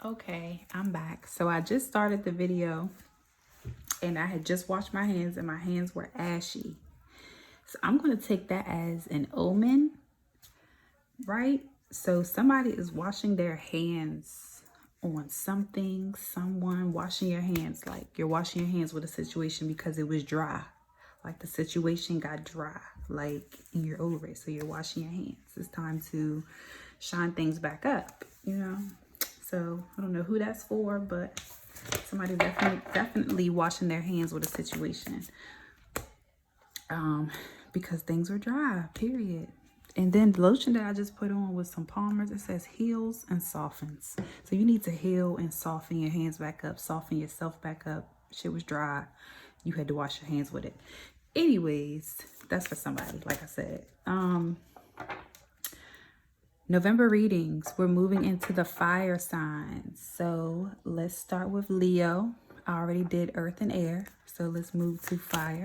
Okay, I'm back. So I just started the video and I had just washed my hands and my hands were ashy. So I'm going to take that as an omen, right? So somebody is washing their hands on something, someone washing your hands, like you're washing your hands with a situation because it was dry. Like the situation got dry, like and you're over it. So you're washing your hands. It's time to shine things back up, you know? So I don't know who that's for, but somebody definitely washing their hands with a situation. Because things were dry, period. And then the lotion that I just put on with some Palmer's, it says heals and softens. So you need to heal and soften your hands back up, soften yourself back up. Shit was dry. You had to wash your hands with it. Anyways, that's for somebody, like I said. November readings, we're moving into the fire signs. So let's start with Leo. I already did earth and air. So let's move to fire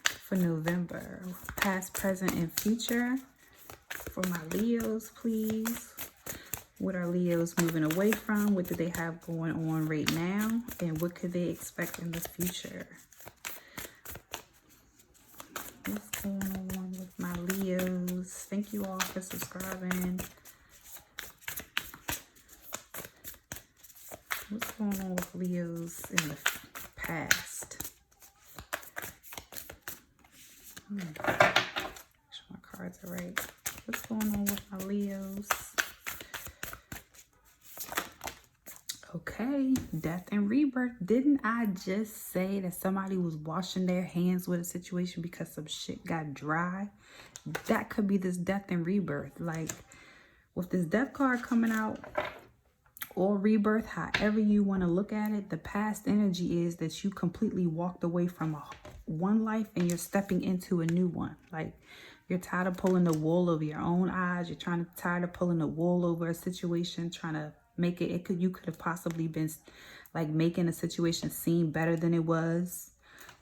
for November. Past, present, and future. For my Leos, please. What are Leos moving away from? What do they have going on right now? And what could they expect in the future? What's going on with my Leos? Thank you all for subscribing. What's going on with Leos in the past? Make sure my cards are right. What's going on with my Leos? Okay, death and rebirth. Didn't I just say that somebody was washing their hands with a situation because some shit got dry? That could be this death and rebirth. Like, with this death card coming out, or rebirth, however you want to look at it, the past energy is that you completely walked away from one life and you're stepping into a new one. Like, you're tired of pulling the wool over your own eyes. You're tired of pulling the wool over a situation, trying to make it, you could have possibly been like making a situation seem better than it was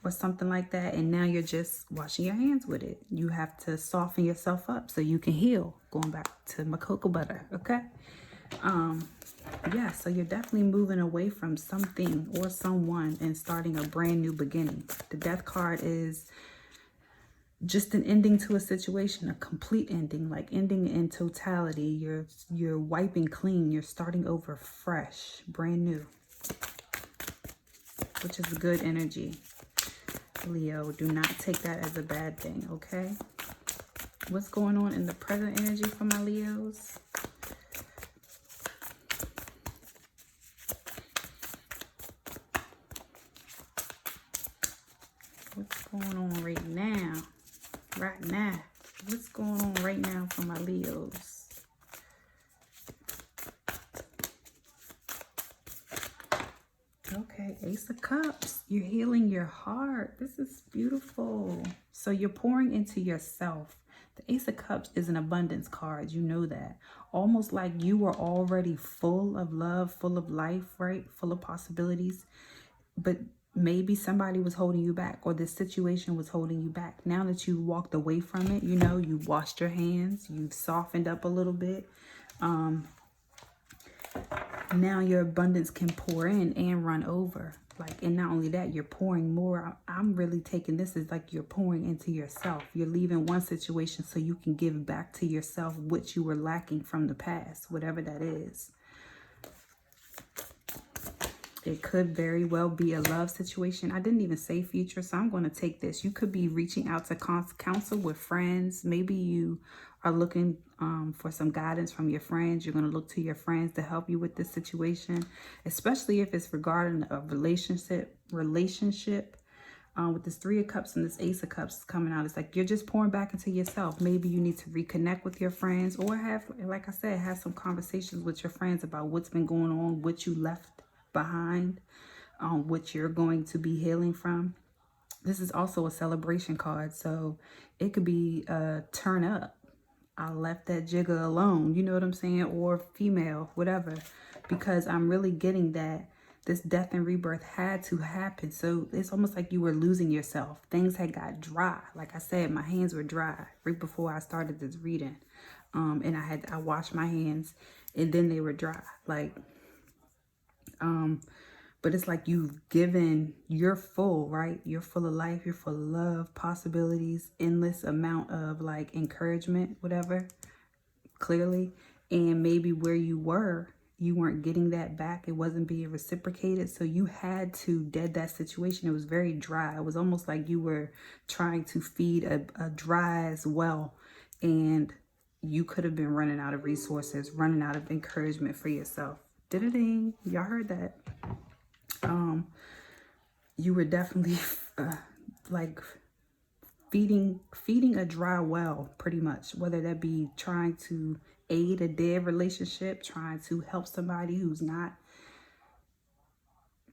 or something like that. And now you're just washing your hands with it. You have to soften yourself up so you can heal. Going back to my cocoa butter, okay? Yeah, so you're definitely moving away from something or someone and starting a brand new beginning. The death card is just an ending to a situation, a complete ending, like ending in totality. You're wiping clean. You're starting over fresh, brand new, which is good energy. Leo, do not take that as a bad thing, okay? What's going on in the present energy for my Leos? What's going on right now? Right now. What's going on right now for my Leos? Okay, Ace of Cups. You're healing your heart. This is beautiful. So you're pouring into yourself. The Ace of Cups is an abundance card. You know that. Almost like you were already full of love, full of life, right? Full of possibilities. But maybe somebody was holding you back, or this situation was holding you back. Now that you walked away from it, you know, you washed your hands, you've softened up a little bit. Now your abundance can pour in and run over. Like, and not only that, you're pouring more. I'm really taking this as like you're pouring into yourself. You're leaving one situation so you can give back to yourself what you were lacking from the past, whatever that is. It could very well be a love situation. I didn't even say future, so I'm going to take this. You could be reaching out to counsel with friends. Maybe you are looking for some guidance from your friends. You're going to look to your friends to help you with this situation, especially if it's regarding a relationship. With this Three of Cups and this Ace of Cups coming out, it's like you're just pouring back into yourself. Maybe you need to reconnect with your friends, or have, like I said, have some conversations with your friends about what's been going on, what you left behind, what you're going to be healing from. This is also a celebration card, so it could be a turn up. I left that jigger alone, you know what I'm saying? Or female, whatever, because I'm really getting that this death and rebirth had to happen. So it's almost like you were losing yourself. Things had got dry. Like I said, my hands were dry right before I started this reading. And I washed my hands and then they were dry. Like, But it's like you've given, you're full, right? You're full of life, you're full of love, possibilities, endless amount of like encouragement, whatever, clearly. And maybe where you weren't getting that back. It wasn't being reciprocated. So you had to dead that situation. It was very dry. It was almost like you were trying to feed a dry as well. And you could have been running out of resources, running out of encouragement for yourself. Ding, y'all heard that. You were definitely like feeding a dry well, pretty much, whether that be trying to aid a dead relationship, trying to help somebody who's not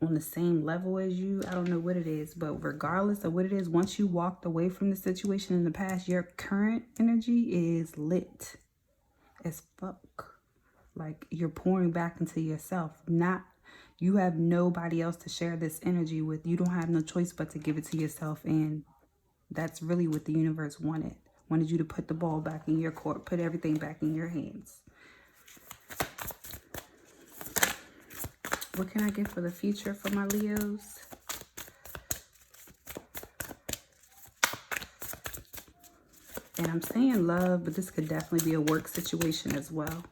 on the same level as you. I don't know what it is, but regardless of what it is, once you walked away from the situation in the past, your current energy is lit as fuck. Like you're pouring back into yourself. You have nobody else to share this energy with. You don't have no choice but to give it to yourself. And that's really what the universe wanted. Wanted you to put the ball back in your court, put everything back in your hands. What can I get for the future for my Leos? And I'm saying love, but this could definitely be a work situation as well.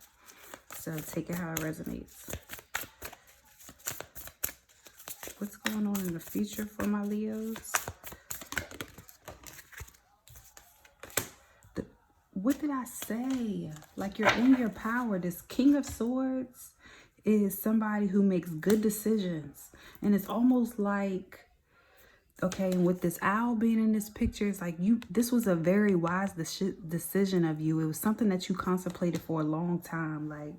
So take it how it resonates. What's going on in the future for my Leos? What did I say? Like you're in your power. This King of Swords is somebody who makes good decisions. And it's almost like, okay, and with this owl being in this picture, it's like this was a very wise decision of you. It was something that you contemplated for a long time. Like,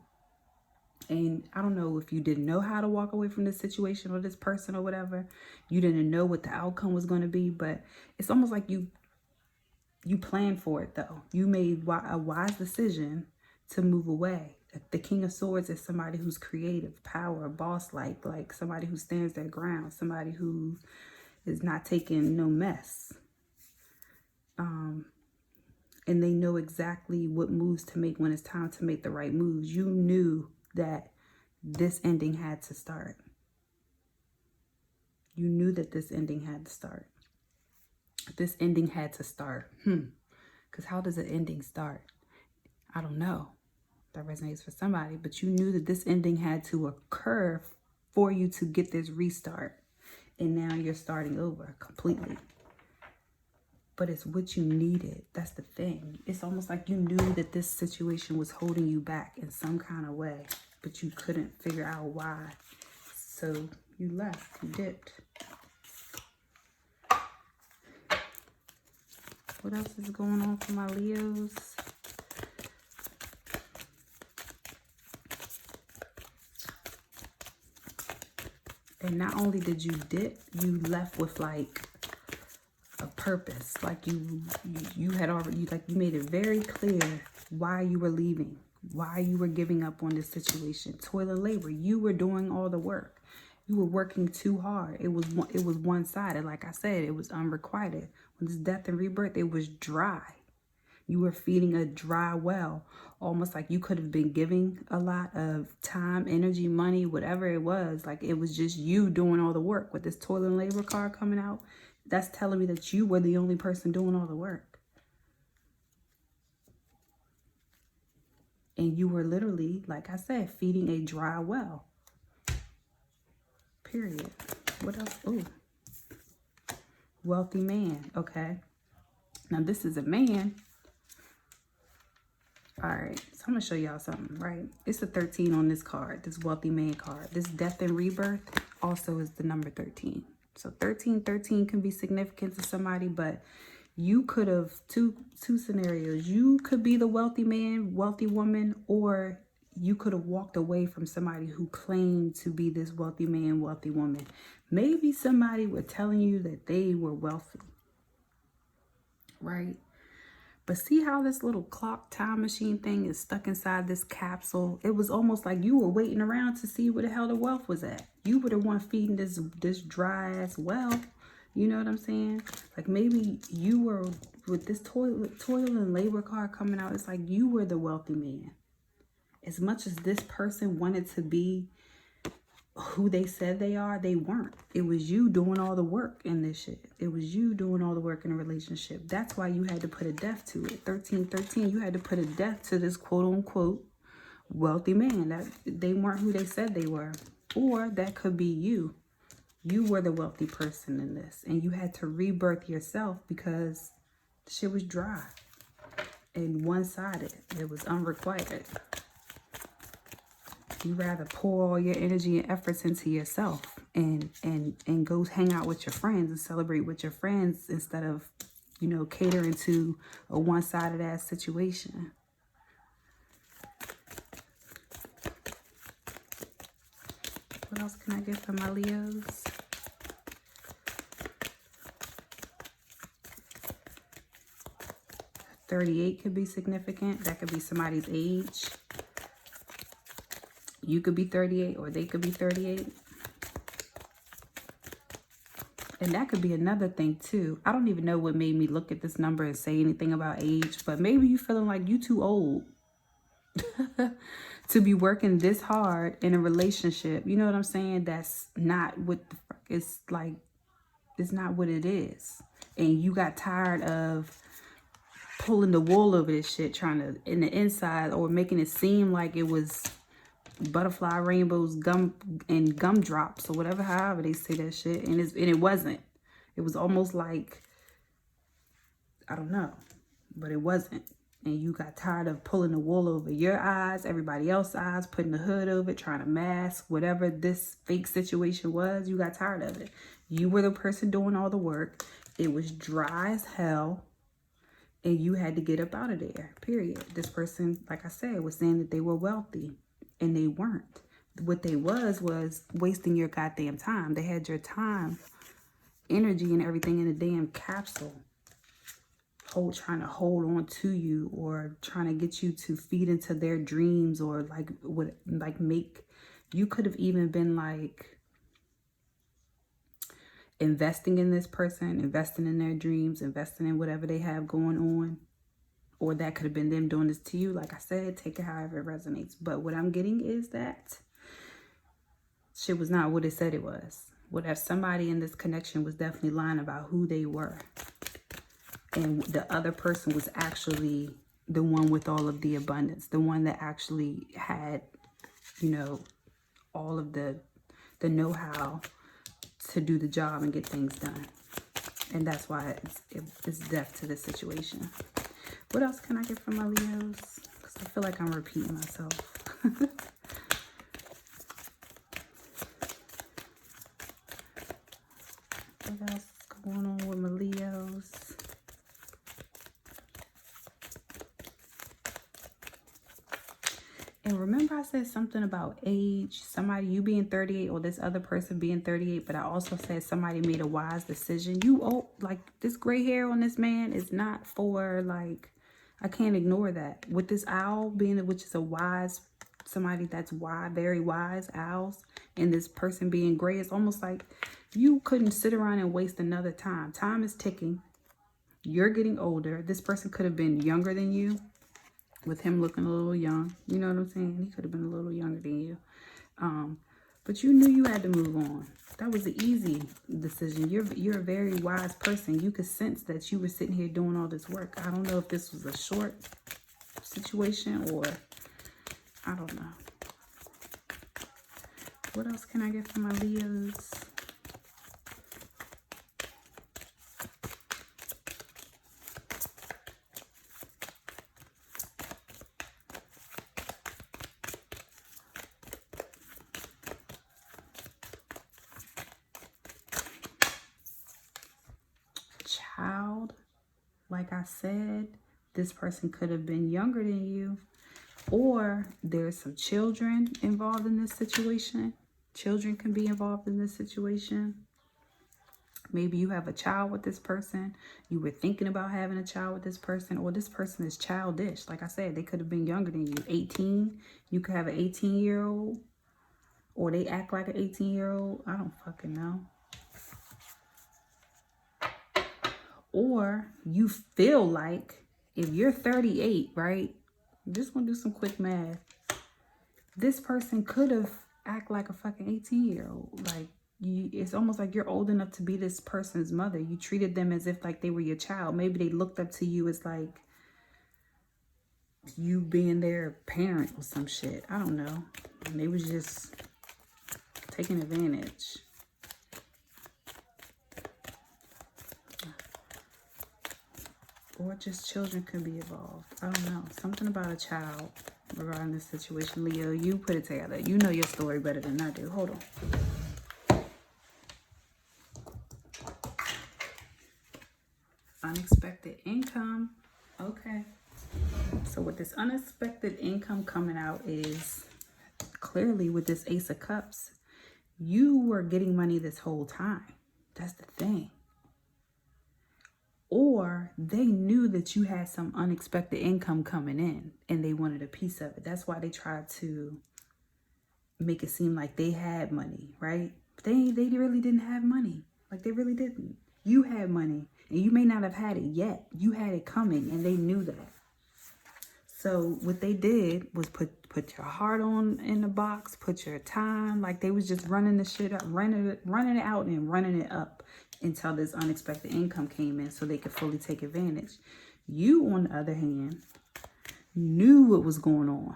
and I don't know if you didn't know how to walk away from this situation or this person or whatever. You didn't know what the outcome was going to be, but it's almost like you planned for it though. You made a wise decision to move away. The King of Swords is somebody who's creative, power, boss-like somebody who stands their ground, somebody who is not taking no mess. And they know exactly what moves to make when it's time to make the right moves. You knew that this ending had to start. You knew that this ending had to start. This ending had to start. Because how does an ending start? I don't know. That resonates for somebody. But you knew that this ending had to occur for you to get this restart. And now you're starting over completely. But it's what you needed. That's the thing. It's almost like you knew that this situation was holding you back in some kind of way. But you couldn't figure out why. So you left. You dipped. What else is going on for my Leos? And not only did you dip, you left with like a purpose. Like you had already, you made it very clear why you were leaving, why you were giving up on this situation. Toil and labor. You were doing all the work. You were working too hard. It was one-sided. Like I said, it was unrequited. When this death and rebirth, it was dry. You were feeding a dry well, almost like you could have been giving a lot of time, energy, money, whatever it was. Like it was just you doing all the work. With this toil and labor card coming out, that's telling me that you were the only person doing all the work. And you were literally, like I said, feeding a dry well. Period. What else? Ooh. Wealthy man. Okay. Now this is a man. All right. So I'm going to show y'all something, right? It's a 13 on this card, this wealthy man card. This death and rebirth also is the number 13. So 13 can be significant to somebody, but you could have two scenarios. You could be the wealthy man, wealthy woman, or you could have walked away from somebody who claimed to be this wealthy man, wealthy woman. Maybe somebody was telling you that they were wealthy, right? But see how this little clock time machine thing is stuck inside this capsule? It was almost like you were waiting around to see where the hell the wealth was at. You were the one feeding this dry ass well. You know what I'm saying? Like maybe you were with this toil and labor card coming out. It's like you were the wealthy man. As much as this person wanted to be who they said they are, they weren't. It was you doing all the work in this shit. It was you doing all the work in a relationship. That's why you had to put a death to it. 1313, you had to put a death to this quote unquote wealthy man. That they weren't who they said they were. Or that could be you. You were the wealthy person in this, and you had to rebirth yourself because the shit was dry and one-sided. It was unrequited. You rather pour all your energy and efforts into yourself and go hang out with your friends and celebrate with your friends instead of, you know, catering to a one-sided ass situation. What else can I get for my Leos? $38 could be significant. That could be somebody's age. You could be 38 or they could be 38. And that could be another thing too. I don't even know what made me look at this number and say anything about age, but maybe you feeling like you too old to be working this hard in a relationship. You know what I'm saying? That's not what the fuck it's like. It's not what it is. And you got tired of pulling the wool over this shit, trying to, in the inside, or making it seem like it was butterfly rainbows, gum and gumdrops, or whatever, however they say that shit. And it wasn't. It was almost like, I don't know, but it wasn't. And you got tired of pulling the wool over your eyes, everybody else's eyes, putting the hood over it, trying to mask whatever this fake situation was. You got tired of it. You were the person doing all the work. It was dry as hell. And you had to get up out of there, period. This person, like I said, was saying that they were wealthy. And they weren't. What they was wasting your goddamn time. They had your time, energy, and everything in a damn capsule. Trying to hold on to you, or trying to get you to feed into their dreams, or make. You could have even been like investing in this person, investing in their dreams, investing in whatever they have going on. Or that could have been them doing this to you. Like I said, take it however it resonates. But what I'm getting is that shit was not what it said it was. What if somebody in this connection was definitely lying about who they were. And the other person was actually the one with all of the abundance. The one that actually had, you know, all of the know-how to do the job and get things done. And that's why it's death to this situation. What else can I get from my Leos? Because I feel like I'm repeating myself. What else is going on with my Leos? And remember I said something about age, somebody, you being 38 or this other person being 38, but I also said somebody made a wise decision. Like this gray hair on this man is not for like, I can't ignore that. With this owl being, which is a wise, somebody that's wise, very wise, owls, and this person being gray, it's almost like you couldn't sit around and waste another time. Time is ticking. You're getting older. This person could have been younger than you, with him looking a little young. You know what I'm saying? He could have been a little younger than you. But you knew you had to move on. That was an easy decision. You're a very wise person. You could sense that you were sitting here doing all this work. I don't know if this was a short situation or I don't know. What else can I get from my Leos? Child, like I said, this person could have been younger than you, or there's some children involved in this situation. Children can be involved in this situation. Maybe you have a child with this person. You were thinking about having a child with this person, or this person is childish. Like I said, they could have been younger than you. 18, you could have an 18-year-old, or they act like an 18-year-old. I don't fucking know. Or you feel like if you're 38, right? I'm just going to do some quick math. This person could have act like a fucking 18-year-old. Like, it's almost like you're old enough to be this person's mother. You treated them as if like they were your child. Maybe they looked up to you as like you being their parent or some shit. I don't know. And they was just taking advantage. Or just children could be involved. I don't know. Something about a child regarding this situation. Leo, you put it together. You know your story better than I do. Hold on. Unexpected income. Okay. So with this unexpected income coming out is clearly with this Ace of Cups, you were getting money this whole time. That's the thing. Or they knew that you had some unexpected income coming in and they wanted a piece of it. That's why they tried to make it seem like they had money, right? But they really didn't have money. Like, they really didn't. You had money and you may not have had it yet. You had it coming and they knew that. So what they did was put your heart on in the box, put your time, like they was just running the shit up, running it out and running it up until this unexpected income came in so they could fully take advantage. You, on the other hand, knew what was going on.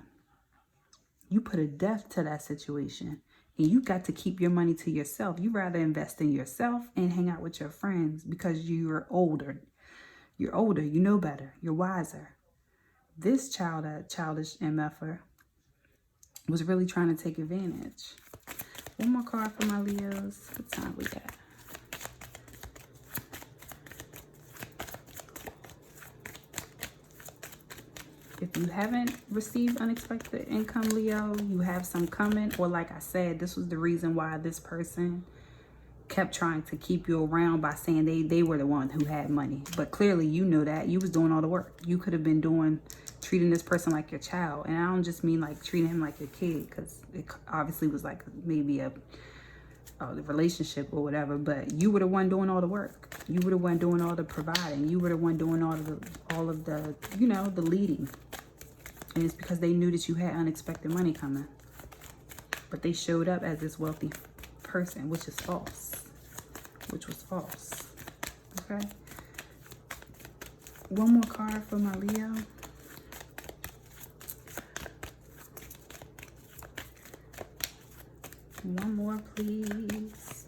You put a death to that situation and you got to keep your money to yourself. You rather invest in yourself and hang out with your friends because you're older. You're older, you know better, you're wiser. This childish MFer was really trying to take advantage. One more card for my Leos. What time we got? If you haven't received unexpected income, Leo, you have some coming. Or like I said, this was the reason why this person kept trying to keep you around by saying they were the one who had money. But clearly you know that. You was doing all the work. You could have been treating this person like your child. And I don't just mean like treating him like your kid, because it obviously was like maybe a relationship or whatever, but you were the one doing all the work. You were the one doing all the providing. You were the one doing all of the you know, the leading. And it's because they knew that you had unexpected money coming. But they showed up as this wealthy person, which is false. Which was false. Okay. One more card for my Leo. One more, please.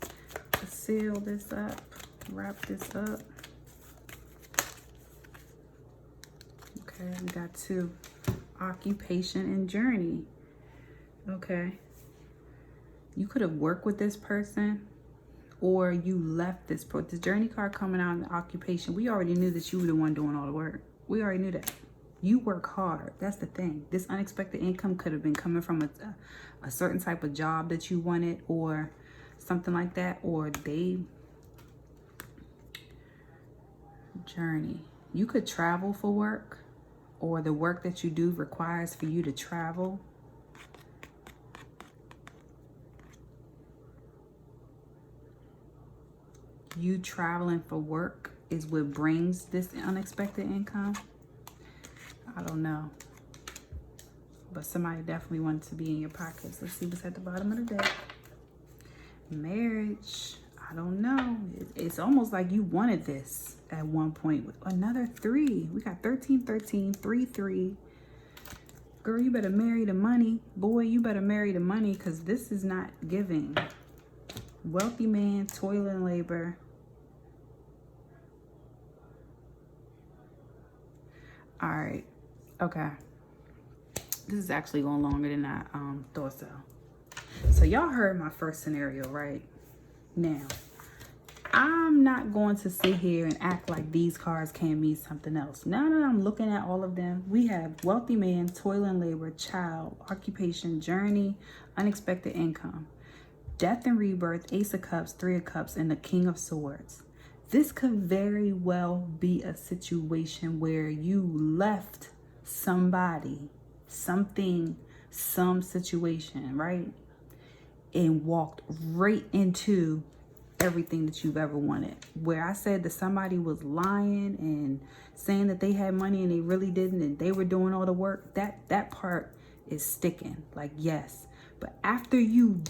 To seal this up. Wrap this up. Okay, we got 2. Occupation and journey. Okay. You could have worked with this person or you left this. The journey card coming out in the occupation. We already knew that you were the one doing all the work. We already knew that. You work hard. That's the thing. This unexpected income could have been coming from a certain type of job that you wanted or something like that. Or journey. You could travel for work, or the work that you do requires for you to travel. You traveling for work is what brings this unexpected income. I don't know. But somebody definitely wanted to be in your pockets. Let's see what's at the bottom of the deck. Marriage. I don't know. It's almost like you wanted this at one point. With another 3. We got 13, 13, 3, 3. Girl, you better marry the money. Boy, you better marry the money, because this is not giving. Wealthy man, toil and labor. All right. Okay. This is actually going longer than I thought so. So y'all heard my first scenario, right? Now, I'm not going to sit here and act like these cards can't mean something else. Now that I'm looking at all of them, we have wealthy man, toil and labor, child, occupation, journey, unexpected income, death and rebirth, Ace of Cups, 3 of Cups, and the King of Swords. This could very well be a situation where you left somebody, something, some situation, right? And walked right into everything that you've ever wanted. Where I said that somebody was lying and saying that they had money and they really didn't, and they were doing all the work, that part is sticking. Like, yes, But after you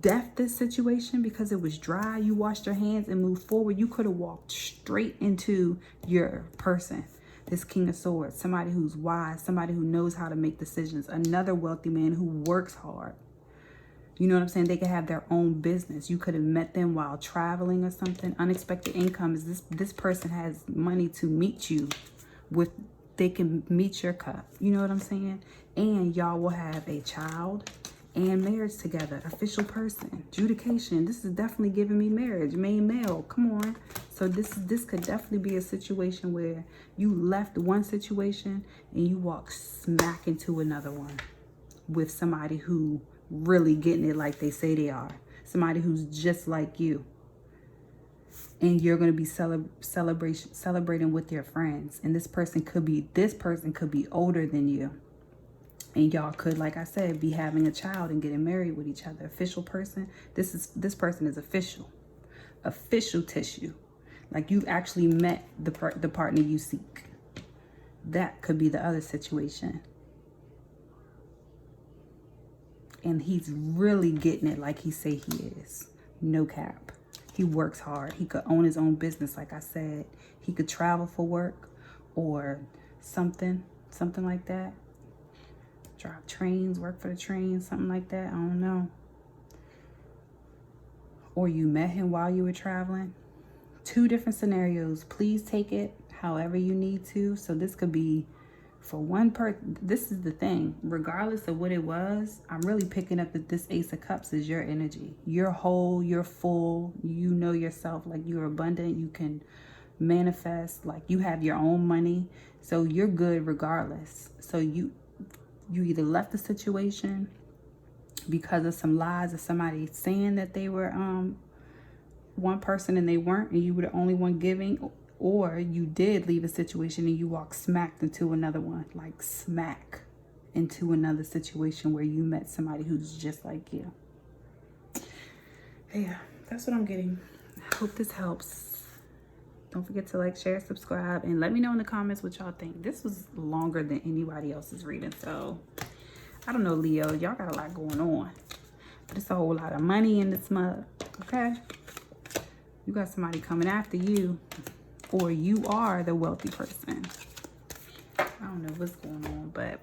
left this situation because it was dry, you washed your hands and moved forward, you could have walked straight into your person. This King of Swords, somebody who's wise, somebody who knows how to make decisions, another wealthy man who works hard. You know what I'm saying? They could have their own business. You could have met them while traveling or something. Unexpected income is this person has money to meet you with. They can meet your cup. You know what I'm saying? And y'all will have a child and marriage together. Official person. Adjudication. This is definitely giving me marriage. Main male. Come on. So this could definitely be a situation where you left one situation and you walk smack into another one with somebody who really getting it like they say they are. Somebody who's just like you. And you're going to be celebrating with your friends. And this person could be older than you. And y'all could, like I said, be having a child and getting married with each other. Official person. This person is official. Official tissue. Like you've actually met the partner you seek. That could be the other situation. And he's really getting it like he say he is. No cap. He works hard. He could own his own business, like I said. He could travel for work or something like that. Drive trains, work for the train, something like that. I don't know. Or you met him while you were traveling. Two different scenarios. Please take it however you need to. So this could be for one person. This is the thing. Regardless of what it was, I'm really picking up that this Ace of Cups is your energy. You're whole. You're full. You know yourself. Like you're abundant. You can manifest. Like you have your own money. So you're good regardless. So you either left the situation because of some lies or somebody saying that they were one person and they weren't, and you were the only one giving, or you did leave a situation and you walked smacked into another one, like smack into another situation where you met somebody who's just like you. Yeah, that's what I'm getting. I hope this helps. Don't forget to like, share, subscribe, and let me know in the comments what y'all think. This was longer than anybody else's reading, so I don't know, Leo. Y'all got a lot going on. But it's a whole lot of money in this mug, okay? You got somebody coming after you, or you are the wealthy person. I don't know what's going on, but